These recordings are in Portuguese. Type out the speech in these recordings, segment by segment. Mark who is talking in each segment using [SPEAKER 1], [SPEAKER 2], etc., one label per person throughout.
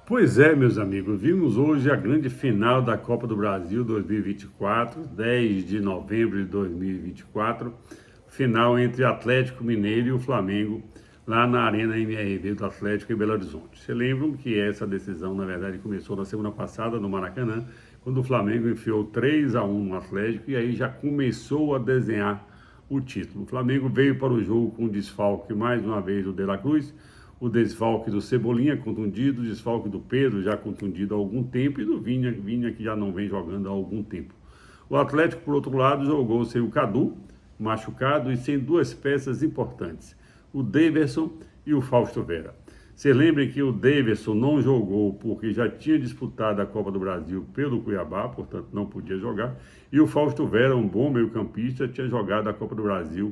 [SPEAKER 1] Pois é, meus amigos, vimos hoje a grande final da Copa do Brasil 2024, 10 de novembro de 2024, final entre Atlético Mineiro e o Flamengo, lá na Arena MRV do Atlético em Belo Horizonte. Vocês lembram que essa decisão, na verdade, começou na semana passada no Maracanã, quando o Flamengo enfiou 3-1 no Atlético e aí já começou a desenhar o título. O Flamengo veio para o jogo com desfalque, mais uma vez, do De La Cruz, o desfalque do Cebolinha contundido, o desfalque do Pedro já contundido há algum tempo e do Vinha que já não vem jogando há algum tempo. O Atlético, por outro lado, jogou sem o Cadu, machucado, e sem duas peças importantes, o Daverson e o Fausto Vera. Você lembra que o Daverson não jogou porque já tinha disputado a Copa do Brasil pelo Cuiabá, portanto não podia jogar, e o Fausto Vera, um bom meio-campista, tinha jogado a Copa do Brasil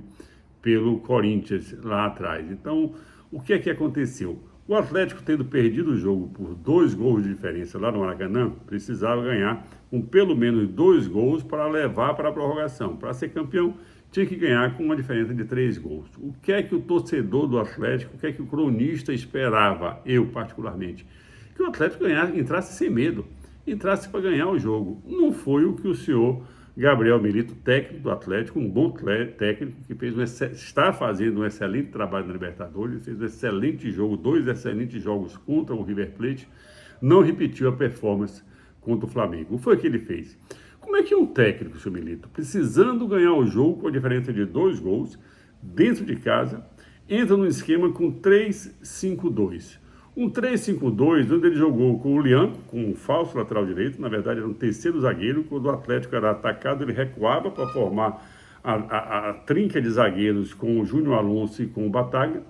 [SPEAKER 1] pelo Corinthians lá atrás. Então, o que é que aconteceu? O Atlético, tendo perdido o jogo por 2 gols de diferença lá no Maracanã, precisava ganhar com pelo menos 2 gols para levar para a prorrogação. Para ser campeão, tinha que ganhar com uma diferença de 3 gols. O que é que o torcedor do Atlético, o que é que o cronista esperava, eu particularmente? Que o Atlético entrasse sem medo, entrasse para ganhar o jogo. Não foi o que o senhor Gabriel Milito, técnico do Atlético, um bom técnico que está fazendo um excelente trabalho na Libertadores, fez um excelente jogo, 2 excelentes jogos contra o River Plate, não repetiu a performance contra o Flamengo. O que foi que ele fez? Como é que um técnico, senhor Milito, precisando ganhar o jogo com a diferença de 2 gols, dentro de casa, entra num esquema com 3-5-2? Um 3-5-2, onde ele jogou com o Lianco, com o falso lateral direito, na verdade era um terceiro zagueiro, quando o Atlético era atacado ele recuava para formar a trinca de zagueiros com o Júnior Alonso e com o Bataglia,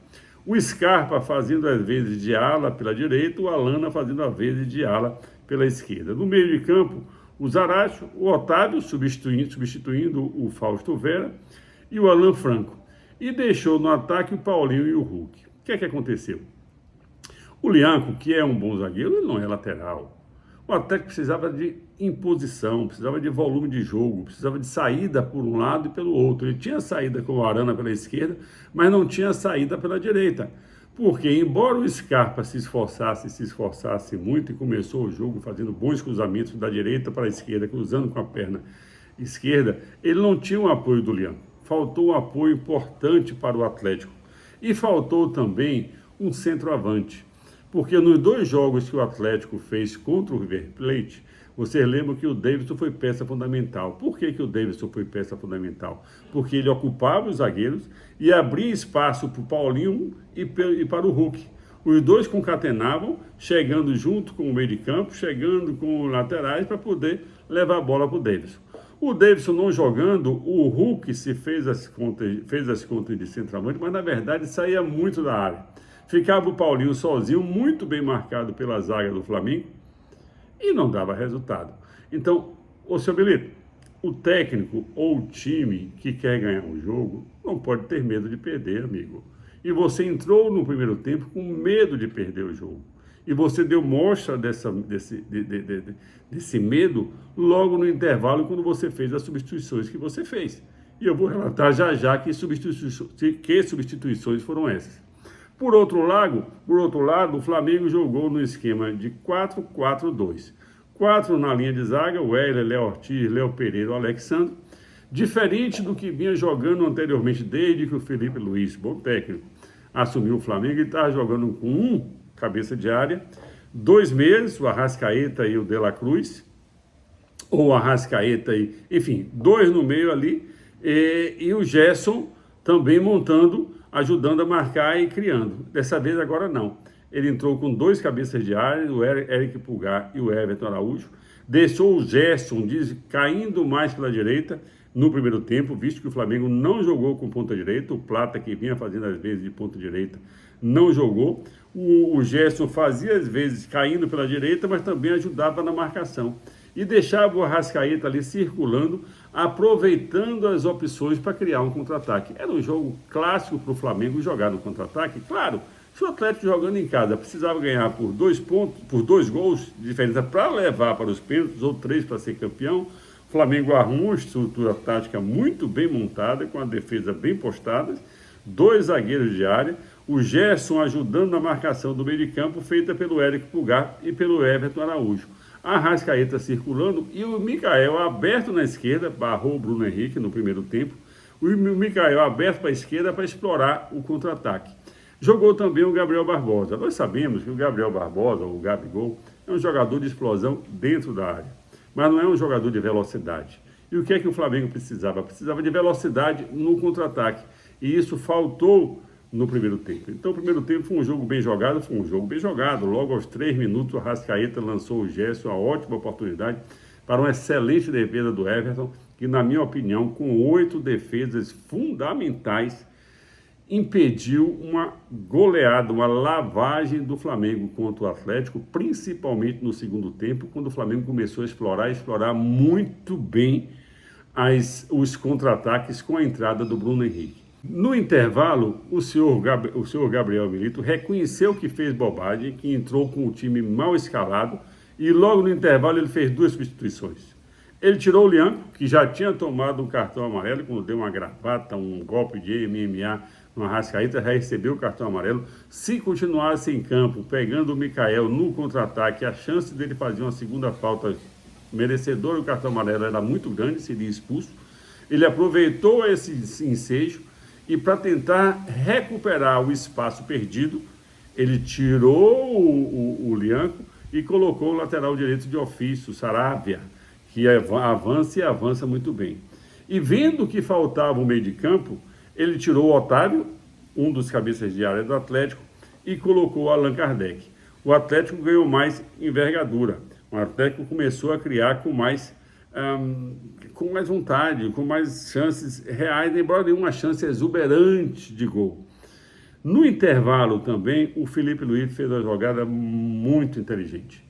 [SPEAKER 1] o Scarpa fazendo às vezes de ala pela direita, o Alana fazendo às vezes de ala pela esquerda. No meio de campo, o Zaracho, o Otávio substituindo o Fausto Vera e o Alan Franco. E deixou no ataque o Paulinho e o Hulk. O que é que aconteceu? O Lianco, que é um bom zagueiro, ele não é lateral. O Atlético precisava de imposição, precisava de volume de jogo, precisava de saída por um lado e pelo outro. Ele tinha saída com o Arana pela esquerda, mas não tinha saída pela direita. Porque, embora o Scarpa se esforçasse muito e começou o jogo fazendo bons cruzamentos da direita para a esquerda, cruzando com a perna esquerda, ele não tinha o apoio do Lianco. Faltou um apoio importante para o Atlético. E faltou também um centroavante. Porque nos 2 jogos que o Atlético fez contra o River Plate, vocês lembram que o Davidson foi peça fundamental. Por que o Davidson foi peça fundamental? Porque ele ocupava os zagueiros e abria espaço para o Paulinho e para o Hulk. Os dois concatenavam, chegando junto com o meio de campo, chegando com os laterais para poder levar a bola para o Davidson. O Davidson não jogando, o Hulk fez as contas de centroavante, mas na verdade saía muito da área. Ficava o Paulinho sozinho, muito bem marcado pela zaga do Flamengo, e não dava resultado. Então, senhor Milito, o técnico ou o time que quer ganhar um jogo não pode ter medo de perder, amigo. E você entrou no primeiro tempo com medo de perder o jogo. E você deu mostra desse medo logo no intervalo, quando você fez as substituições que você fez. E eu vou relatar já que substituições foram essas. Por outro lado, o Flamengo jogou no esquema de 4-4-2. 4 na linha de zaga, o Heller, Léo Ortiz, Léo Pereira, o Alexandre. Diferente do que vinha jogando anteriormente, desde que o Felipe Luiz, bom técnico, assumiu o Flamengo, ele estava jogando com um cabeça de área, 2 meias, o Arrascaeta e o De La Cruz, ou o Arrascaeta e, enfim, 2 no meio ali, e o Gerson também montando, ajudando a marcar e criando. Dessa vez agora não. Ele entrou com 2 cabeças de área, o Eric Pulgar e o Everton Araújo. Deixou o Gerson caindo mais pela direita no primeiro tempo, visto que o Flamengo não jogou com ponta direita. O Plata, que vinha fazendo às vezes de ponta direita, não jogou. O Gerson fazia às vezes caindo pela direita, mas também ajudava na marcação. E deixava o Arrascaeta ali circulando, aproveitando as opções para criar um contra-ataque. Era um jogo clássico para o Flamengo jogar no contra-ataque. Claro, se o Atlético jogando em casa precisava ganhar por 2 pontos, por 2 gols de diferença para levar para os pênaltis, ou 3 para ser campeão, o Flamengo arruma uma estrutura tática muito bem montada, com a defesa bem postada, 2 zagueiros de área, O Gerson ajudando na marcação do meio de campo, feita pelo Érico Pulgar e pelo Everton Araújo. A Arrascaeta circulando e o Michael aberto na esquerda, barrou o Bruno Henrique no primeiro tempo. O Michael aberto para a esquerda para explorar o contra-ataque. Jogou também o Gabriel Barbosa. Nós sabemos que o Gabriel Barbosa, o Gabigol, é um jogador de explosão dentro da área, mas não é um jogador de velocidade. E o que é que o Flamengo precisava? Precisava de velocidade no contra-ataque. E isso faltou no primeiro tempo. Então, o primeiro tempo foi um jogo bem jogado, Logo aos 3 minutos, o Arrascaeta lançou o Gerson, uma ótima oportunidade para uma excelente defesa do Everton, que, na minha opinião, com 8 defesas fundamentais, impediu uma goleada, uma lavagem do Flamengo contra o Atlético, principalmente no segundo tempo, quando o Flamengo começou a explorar muito bem os contra-ataques com a entrada do Bruno Henrique. No intervalo, o senhor Gabriel Milito reconheceu que fez bobagem, que entrou com o time mal escalado e logo no intervalo ele fez 2 substituições. Ele tirou o Lianco, que já tinha tomado um cartão amarelo, quando deu uma gravata, um golpe de MMA no Arrascaeta, já recebeu o cartão amarelo. Se continuasse em campo, pegando o Michael no contra-ataque, a chance dele fazer uma segunda falta merecedora do cartão amarelo era muito grande, seria expulso. Ele aproveitou esse ensejo e, para tentar recuperar o espaço perdido, ele tirou o Lianco e colocou o lateral direito de ofício, Saravia, que avança e avança muito bem. E vendo que faltava o meio de campo, ele tirou o Otávio, um dos cabeças de área do Atlético, e colocou o Allan Kardec. O Atlético ganhou mais envergadura. O Atlético começou a criar com mais vontade, com mais chances reais, embora nenhuma chance exuberante de gol. No intervalo também, o Felipe Luiz fez uma jogada muito inteligente.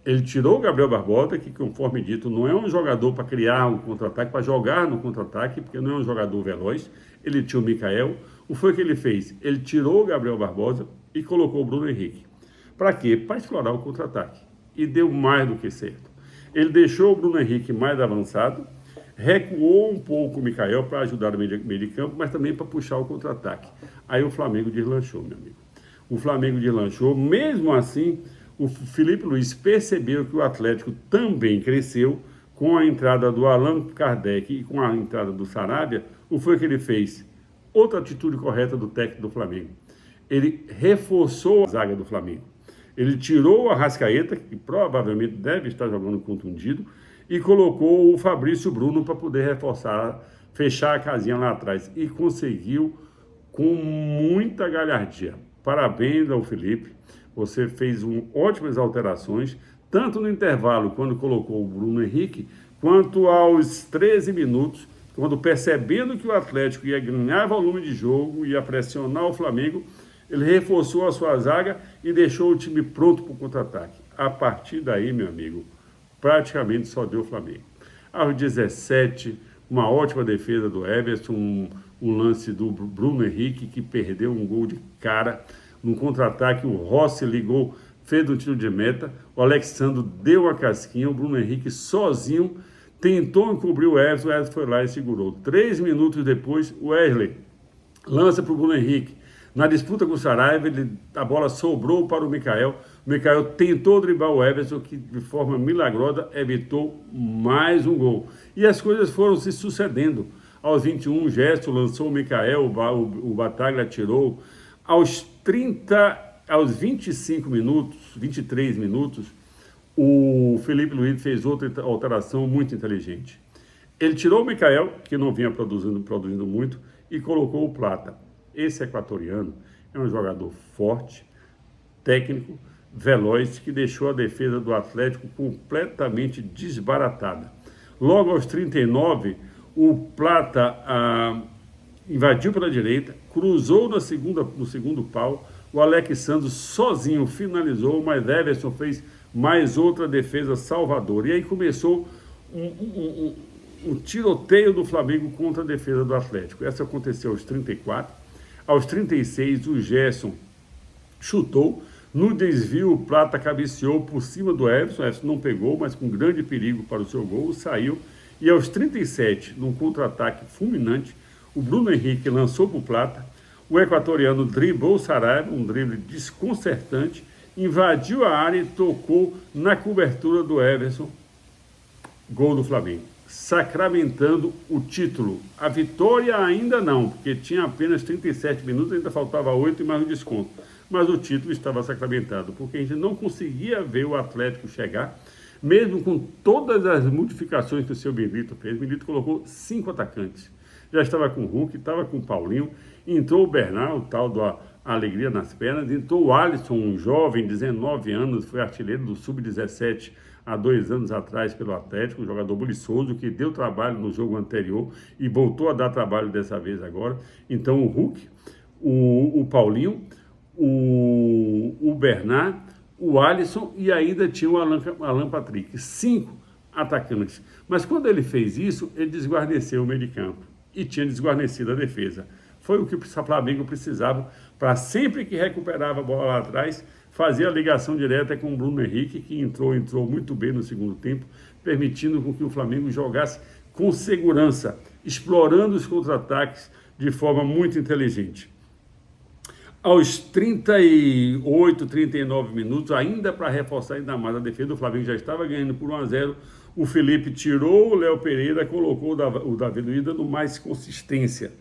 [SPEAKER 1] Ele tirou o Gabriel Barbosa, que, conforme dito, não é um jogador para criar um contra-ataque, para jogar no contra-ataque, porque não é um jogador veloz. Ele tinha o Michael. O que foi que ele fez? Ele tirou o Gabriel Barbosa e colocou o Bruno Henrique. Para quê? Para explorar o contra-ataque. E deu mais do que certo. Ele deixou o Bruno Henrique mais avançado, recuou um pouco o Michael para ajudar no meio de campo, mas também para puxar o contra-ataque. Aí o Flamengo deslanchou, meu amigo. O Flamengo deslanchou. Mesmo assim, o Felipe Luiz percebeu que o Atlético também cresceu com a entrada do Allan Kardec e com a entrada do Saravia. O que foi que ele fez? Outra atitude correta do técnico do Flamengo. Ele reforçou a zaga do Flamengo. Ele tirou o Arrascaeta, que provavelmente deve estar jogando contundido, e colocou o Fabrício Bruno para poder reforçar, fechar a casinha lá atrás. E conseguiu com muita galhardia. Parabéns ao Felipe. Você fez ótimas alterações, tanto no intervalo, quando colocou o Bruno Henrique, quanto aos 13 minutos, quando percebendo que o Atlético ia ganhar volume de jogo, ia pressionar o Flamengo, ele reforçou a sua zaga e deixou o time pronto para o contra-ataque. A partir daí, meu amigo, praticamente só deu o Flamengo. Aos 17, uma ótima defesa do Everton, um lance do Bruno Henrique, que perdeu um gol de cara. No contra-ataque, o Rossi ligou, fez um tiro de meta, o Alexandre deu a casquinha, o Bruno Henrique sozinho tentou encobrir o Everton foi lá e segurou. 3 minutos depois, o Wesley lança para o Bruno Henrique. Na disputa com o Saraiva, a bola sobrou para o Michael. O Michael tentou driblar o Everton, que de forma milagrosa evitou mais um gol. E as coisas foram se sucedendo. Aos 21, o Gerson lançou o Michael, o Bataglia tirou. Aos 25 minutos, 23 minutos, o Felipe Luiz fez outra alteração muito inteligente. Ele tirou o Michael, que não vinha produzindo muito, e colocou o Plata. Esse equatoriano é um jogador forte, técnico, veloz, que deixou a defesa do Atlético completamente desbaratada. Logo aos 39, o Plata invadiu pela direita, cruzou no segundo pau, o Alexandre sozinho finalizou, mas Everton fez mais outra defesa salvadora. E aí começou um tiroteio do Flamengo contra a defesa do Atlético. Essa aconteceu aos 34. Aos 36, o Gerson chutou. No desvio, o Plata cabeceou por cima do Everton. O Everton não pegou, mas com grande perigo para o seu gol, saiu. E aos 37, num contra-ataque fulminante, o Bruno Henrique lançou para o Plata. O equatoriano driblou o Saraiva, um drible desconcertante, invadiu a área e tocou na cobertura do Everson, gol do Flamengo, sacramentando o título. A vitória ainda não, porque tinha apenas 37 minutos, ainda faltava 8 e mais um desconto. Mas o título estava sacramentado, porque a gente não conseguia ver o Atlético chegar, mesmo com todas as modificações que o seu Benedito fez. O Benedito colocou 5 atacantes. Já estava com o Hulk, estava com o Paulinho, entrou o Bernal, o tal da alegria nas pernas, entrou o Alisson, um jovem, 19 anos, foi artilheiro do Sub-17 há 2 anos atrás pelo Atlético, um jogador buliçoso que deu trabalho no jogo anterior e voltou a dar trabalho dessa vez agora. Então o Hulk, o Paulinho, o Bernard, o Alisson e ainda tinha o Alan Patrick. 5 atacantes. Mas quando ele fez isso, ele desguarneceu o meio de campo e tinha desguarnecido a defesa. Foi o que o Flamengo precisava para, sempre que recuperava a bola lá atrás, fazer a ligação direta com o Bruno Henrique, que entrou muito bem no segundo tempo, permitindo com que o Flamengo jogasse com segurança, explorando os contra-ataques de forma muito inteligente. Aos 38, 39 minutos, ainda para reforçar ainda mais a defesa, o Flamengo já estava ganhando por 1-0, o Felipe tirou o Léo Pereira, colocou o Davi Luiz dando mais consistência.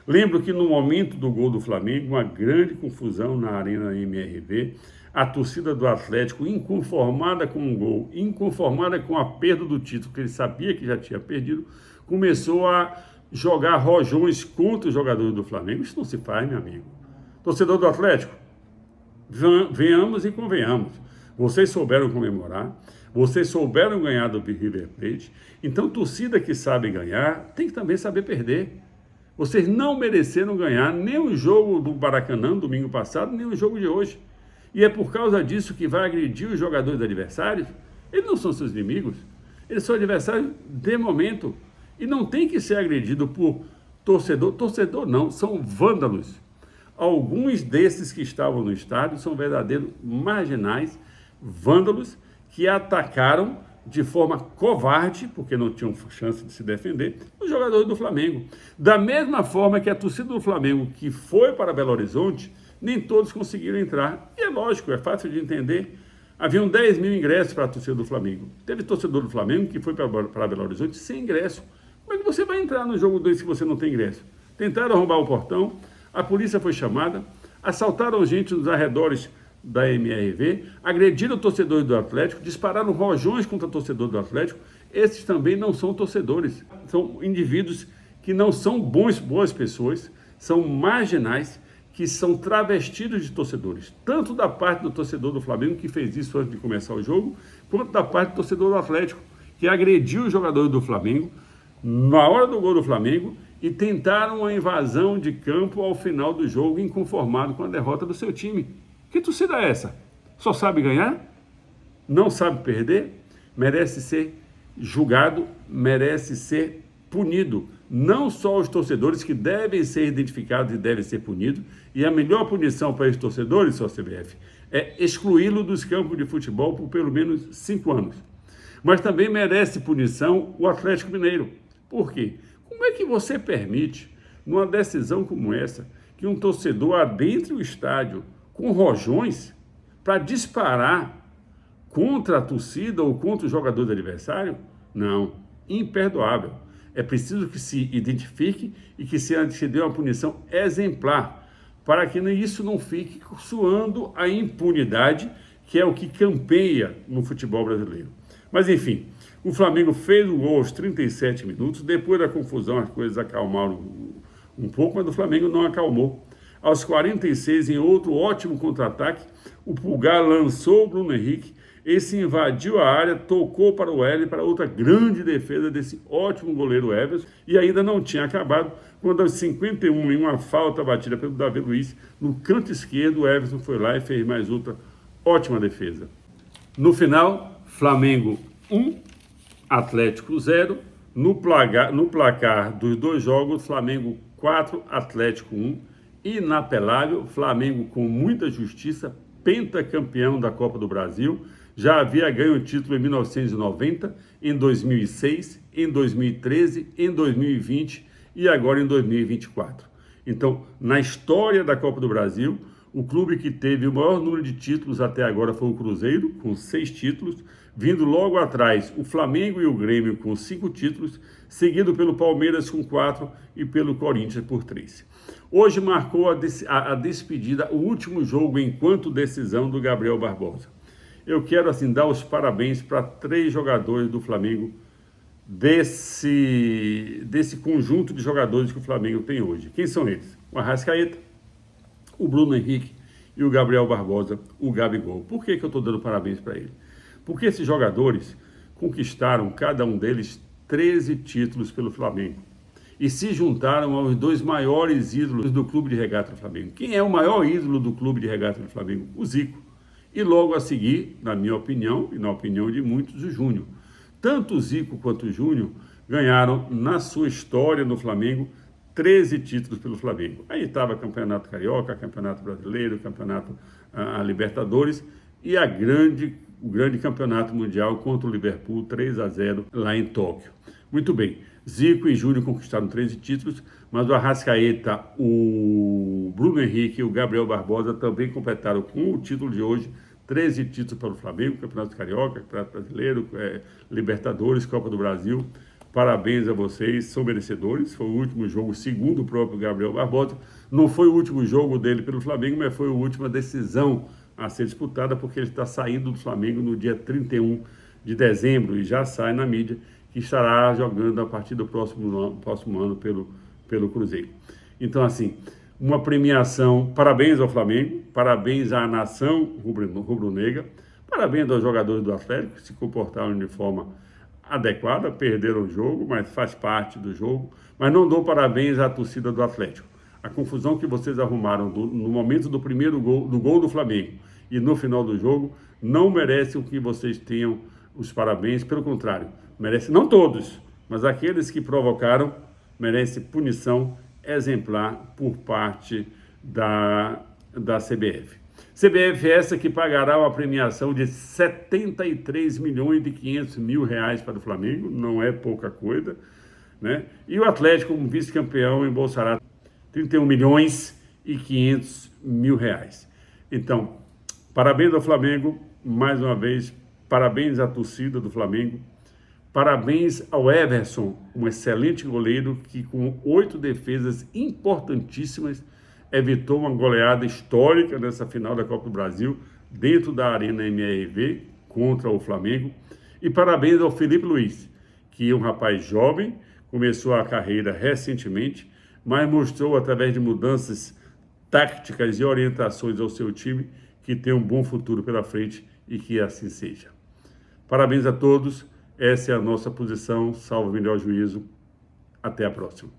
[SPEAKER 1] Lembro que no momento do gol do Flamengo, uma grande confusão na Arena MRV, a torcida do Atlético, inconformada com o gol, inconformada com a perda do título, que ele sabia que já tinha perdido, começou a jogar rojões contra os jogadores do Flamengo. Isso não se faz, meu amigo. Torcedor do Atlético, venhamos e convenhamos. Vocês souberam comemorar, vocês souberam ganhar do River Plate, então torcida que sabe ganhar tem que também saber perder. Vocês não mereceram ganhar nem o jogo do Maracanã, domingo passado, nem o jogo de hoje. E é por causa disso que vai agredir os jogadores adversários? Eles não são seus inimigos, eles são adversários de momento. E não tem que ser agredido por torcedor. Torcedor não, são vândalos. Alguns desses que estavam no estádio são verdadeiros marginais, vândalos, que atacaram de forma covarde, porque não tinham chance de se defender, os jogadores do Flamengo. Da mesma forma que a torcida do Flamengo, que foi para Belo Horizonte, nem todos conseguiram entrar. E é lógico, é fácil de entender. Haviam 10 mil ingressos para a torcida do Flamengo. Teve torcedor do Flamengo que foi para Belo Horizonte sem ingresso. Como é que você vai entrar no jogo 2 se você não tem ingresso? Tentaram arrombar o portão, a polícia foi chamada, assaltaram gente nos arredores da MRV, agrediram torcedores do Atlético, dispararam rojões contra torcedor do Atlético. Esses também não são torcedores, são indivíduos que não são boas pessoas, são marginais, que são travestidos de torcedores, tanto da parte do torcedor do Flamengo, que fez isso antes de começar o jogo, quanto da parte do torcedor do Atlético, que agrediu os jogadores do Flamengo na hora do gol do Flamengo e tentaram uma invasão de campo ao final do jogo, inconformado com a derrota do seu time. Que torcida é essa? Só sabe ganhar? Não sabe perder? Merece ser julgado, merece ser punido. Não só os torcedores, que devem ser identificados e devem ser punidos, e a melhor punição para esses torcedores, só CBF, é excluí-lo dos campos de futebol por pelo menos 5 anos. Mas também merece punição o Atlético Mineiro. Por quê? Como é que você permite, numa decisão como essa, que um torcedor adentre o estádio com rojões para disparar contra a torcida ou contra o jogador do adversário? Não, imperdoável. É preciso que se identifique e que se dê uma punição exemplar, para que isso não fique soando a impunidade, que é o que campeia no futebol brasileiro. Mas enfim, o Flamengo fez o gol aos 37 minutos, depois da confusão as coisas acalmaram um pouco, mas o Flamengo não acalmou. Aos 46, em outro ótimo contra-ataque, o Pulgar lançou o Bruno Henrique, esse invadiu a área, tocou para o L, para outra grande defesa desse ótimo goleiro Everson, e ainda não tinha acabado, quando aos 51, em uma falta batida pelo Davi Luiz, no canto esquerdo, o Everson foi lá e fez mais outra ótima defesa. No final, Flamengo 1, Atlético 0, no placar dos 2 jogos, Flamengo 4, Atlético 1, inapelável, Flamengo com muita justiça, pentacampeão da Copa do Brasil, já havia ganho o título em 1990, em 2006, em 2013, em 2020 e agora em 2024. Então, na história da Copa do Brasil, o clube que teve o maior número de títulos até agora foi o Cruzeiro, com 6 títulos, vindo logo atrás o Flamengo e o Grêmio com 5 títulos, seguido pelo Palmeiras com 4 e pelo Corinthians por 3. Hoje marcou a despedida, o último jogo enquanto decisão do Gabriel Barbosa. Eu quero assim dar os parabéns para 3 jogadores do Flamengo, desse conjunto de jogadores que o Flamengo tem hoje. Quem são eles? O Arrascaeta, o Bruno Henrique e o Gabriel Barbosa, o Gabigol. Por que eu estou dando parabéns para ele? Porque esses jogadores conquistaram, cada um deles, 13 títulos pelo Flamengo e se juntaram aos 2 maiores ídolos do Clube de Regata do Flamengo. Quem é o maior ídolo do Clube de Regata do Flamengo? O Zico. E logo a seguir, na minha opinião e na opinião de muitos, o Júnior. Tanto o Zico quanto o Júnior ganharam, na sua história no Flamengo, 13 títulos pelo Flamengo. Aí estava Campeonato Carioca, Campeonato Brasileiro, Campeonato Libertadores e o grande Campeonato Mundial contra o Liverpool, 3-0 lá em Tóquio. Muito bem, Zico e Júnior conquistaram 13 títulos, mas o Arrascaeta, o Bruno Henrique e o Gabriel Barbosa também completaram com o título de hoje 13 títulos para o Flamengo, Campeonato Carioca, Campeonato Brasileiro, Libertadores, Copa do Brasil. Parabéns a vocês, são merecedores. Foi o último jogo, segundo o próprio Gabriel Barbosa. Não foi o último jogo dele pelo Flamengo, mas foi a última decisão a ser disputada, porque ele está saindo do Flamengo no dia 31 de dezembro e já sai na mídia que estará jogando a partir do próximo ano pelo Cruzeiro. Então, assim, uma premiação, parabéns ao Flamengo, parabéns à nação rubro-negra, parabéns aos jogadores do Atlético, que se comportaram de forma adequada, perderam o jogo, mas faz parte do jogo, mas não dou parabéns à torcida do Atlético. A confusão que vocês arrumaram no momento do primeiro gol do Flamengo e no final do jogo não merece o que vocês tenham os parabéns, pelo contrário, merece, não todos, mas aqueles que provocaram, merece punição exemplar por parte da CBF. CBF essa que pagará uma premiação de 73 milhões e 500 mil reais para o Flamengo, não é pouca coisa, né? E o Atlético, como vice-campeão, embolsará 31 milhões e 500 mil reais. Então, parabéns ao Flamengo, mais uma vez, parabéns à torcida do Flamengo, parabéns ao Everson, um excelente goleiro que com 8 defesas importantíssimas evitou uma goleada histórica nessa final da Copa do Brasil, dentro da Arena MRV, contra o Flamengo. E parabéns ao Felipe Luiz, que é um rapaz jovem, começou a carreira recentemente, mas mostrou através de mudanças táticas e orientações ao seu time que tem um bom futuro pela frente e que assim seja. Parabéns a todos, essa é a nossa posição, salvo o melhor juízo. Até a próxima.